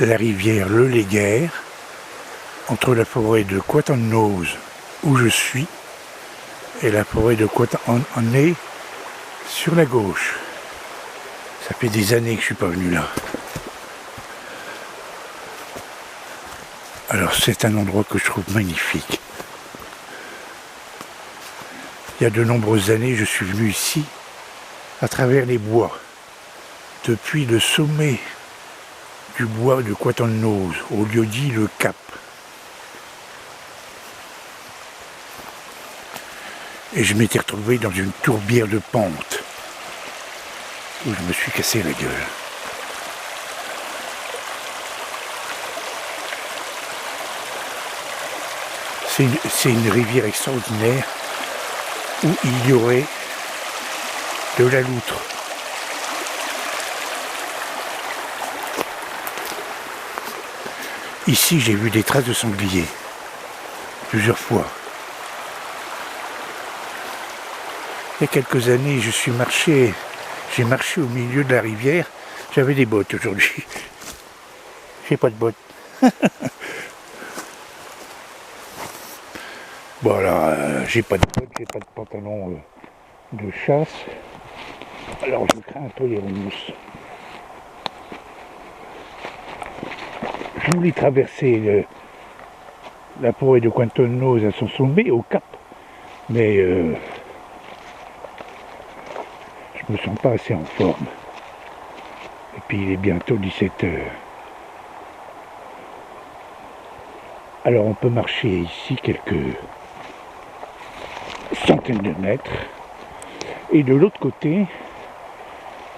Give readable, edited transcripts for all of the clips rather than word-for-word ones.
la rivière Le Léguerre, entre la forêt de Coat-en-Nose, où je suis, et la forêt de Coat-en-Nez sur la gauche. Ça fait des années que je ne suis pas venu là. Alors c'est un endroit que je trouve magnifique. Il y a de nombreuses années, je suis venu ici, à travers les bois, depuis le sommet du bois de Coat-en-Nose, au lieu dit le Cap. Et je m'étais retrouvé dans une tourbière de pente, où je me suis cassé la gueule. C'est une rivière extraordinaire, où il y aurait de la loutre. Ici, j'ai vu des traces de sanglier, plusieurs fois. Il y a quelques années, j'ai marché au milieu de la rivière. J'avais des bottes aujourd'hui. J'ai pas de bottes. Bon alors, j'ai pas de bottes, j'ai pas de pantalon de chasse. Alors je crains un peu les rousses. Je voulais traverser la forêt de Coat-en-Nose à son sommet, au Cap. Mais je me sens pas assez en forme. Et puis il est bientôt 17 h. Alors on peut marcher ici quelques centaines de mètres. Et de l'autre côté,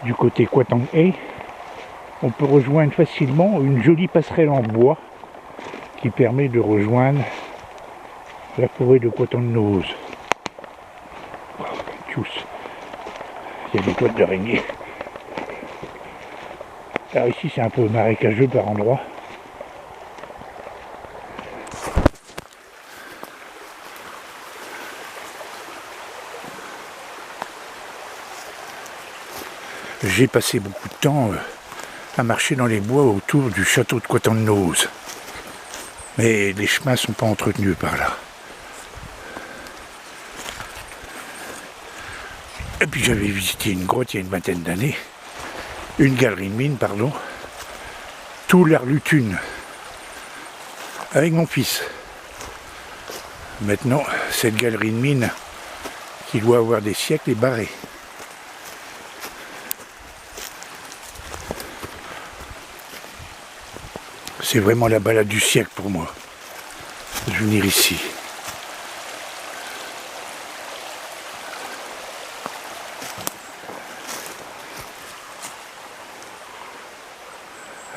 du côté Coat-en-Nez, on peut rejoindre facilement une jolie passerelle en bois qui permet de rejoindre la forêt de Coat-en-Nose. Oh, il y a des toiles d'araignée. Alors ici c'est un peu marécageux par endroits. J'ai passé beaucoup de temps à marcher dans les bois autour du château de Coat-en-Nose. Mais les chemins ne sont pas entretenus par là. Et puis j'avais visité une grotte il y a une vingtaine d'années. Une galerie de mines, pardon. Tout l'art Lutune. Avec mon fils. Maintenant, cette galerie de mines, qui doit avoir des siècles, est barrée. C'est vraiment la balade du siècle pour moi, de venir ici.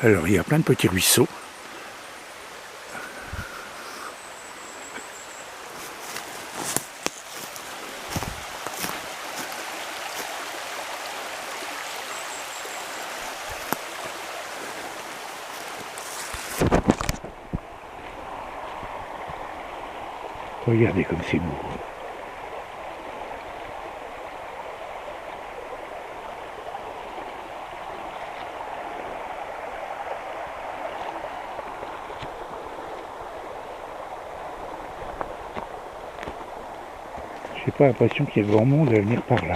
Alors il y a plein de petits ruisseaux. Regardez comme c'est beau. J'ai pas l'impression qu'il y ait grand monde à venir par là.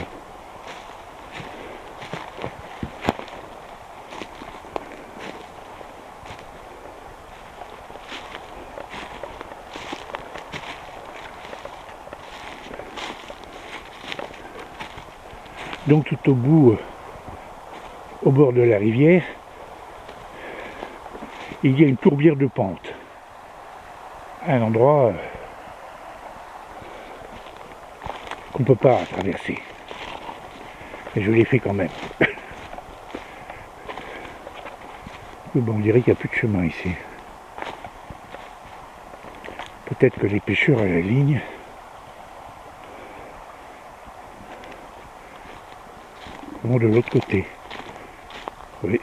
Donc tout au bout, au bord de la rivière, il y a une tourbière de pente. Un endroit qu'on ne peut pas traverser. Et je l'ai fait quand même. Bon, on dirait qu'il n'y a plus de chemin ici. Peut-être que les pêcheurs à la ligne vont de l'autre côté. Oui.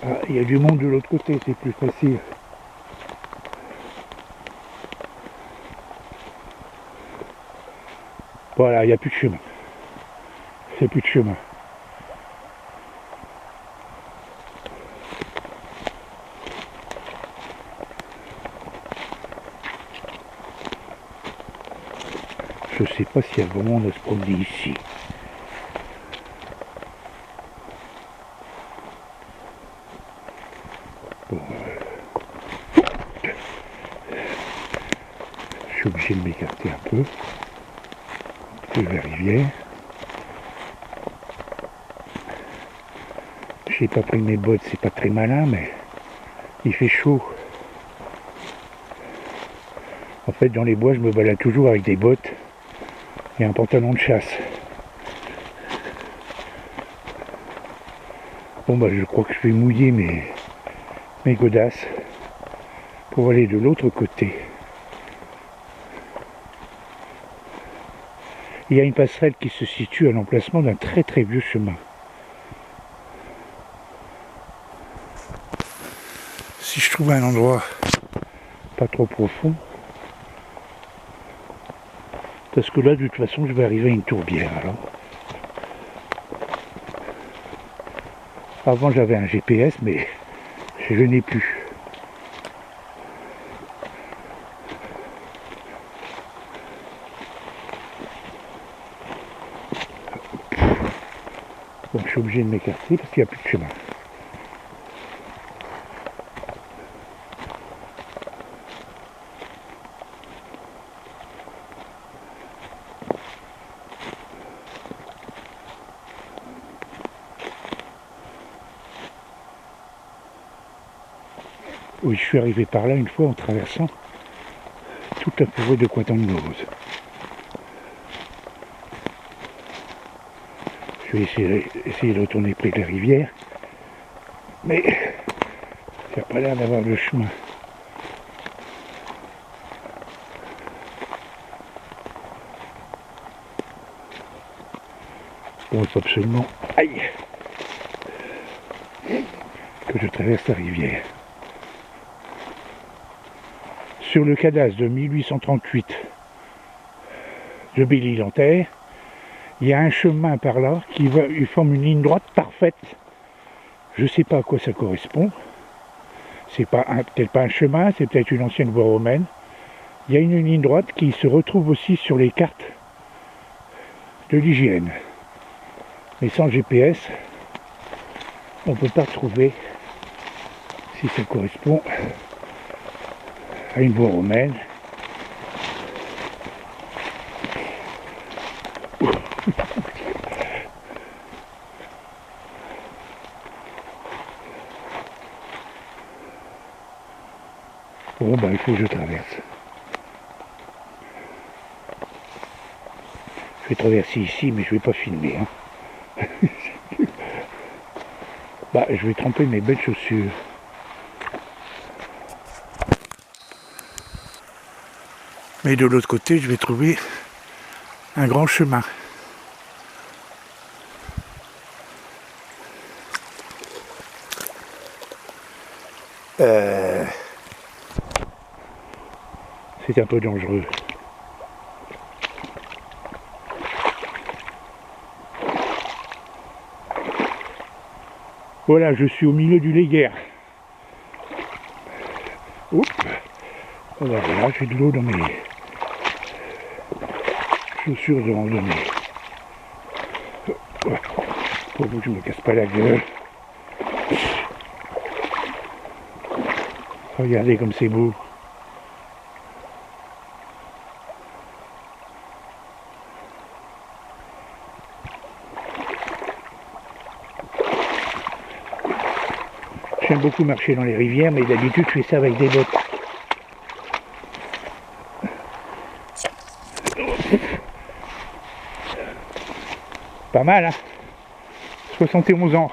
Ah, il y a du monde de l'autre côté, c'est plus facile. Voilà, il n'y a plus de chemin. Il n'y a plus de chemin. Je sais pas s'il y a vraiment de se promener ici. Bon, je suis obligé de m'écarter un peu de la rivière. J'ai pas pris mes bottes, c'est pas très malin, mais il fait chaud. En fait, dans les bois, je me balade toujours avec des bottes et un pantalon de chasse. Bon, bah, je crois que je vais mouiller mes godasses pour aller de l'autre côté. Il y a une passerelle qui se situe à l'emplacement d'un très très vieux chemin. Si je trouve un endroit pas trop profond, parce que là de toute façon je vais arriver à une tourbière alors. Avant j'avais un GPS mais je n'ai plus. Donc je suis obligé de m'écarter parce qu'il n'y a plus de chemin. Oui, je suis arrivé par là une fois en traversant toute la forêt de Cointangose. Je vais essayer de retourner près de la rivière, mais il n'y a pas l'air d'avoir de chemin. Bon, il faut absolument aïe, que je traverse la rivière. Sur le cadastre de 1838 de Belle-Île-en-Terre, il y a un chemin par là il forme une ligne droite parfaite. Je ne sais pas à quoi ça correspond. C'est peut-être pas un chemin, c'est peut-être une ancienne voie romaine. Il y a une ligne droite qui se retrouve aussi sur les cartes de l'hygiène. Mais sans GPS, on ne peut pas trouver si ça correspond à une voie romaine. Bon, bah, il faut que je traverse. Je vais traverser ici, mais je vais pas filmer. Hein. Bah, je vais tremper mes belles chaussures. Mais de l'autre côté, je vais trouver un grand chemin. C'est un peu dangereux. Voilà, je suis au milieu du Léguerre. Oups. Voilà, j'ai de l'eau dans mes chaussures de randonnée. Pour que je ne me casse pas la gueule. Regardez comme c'est beau. J'aime beaucoup marcher dans les rivières, mais d'habitude je fais ça avec des bottes. Pas mal, hein? 71 ans.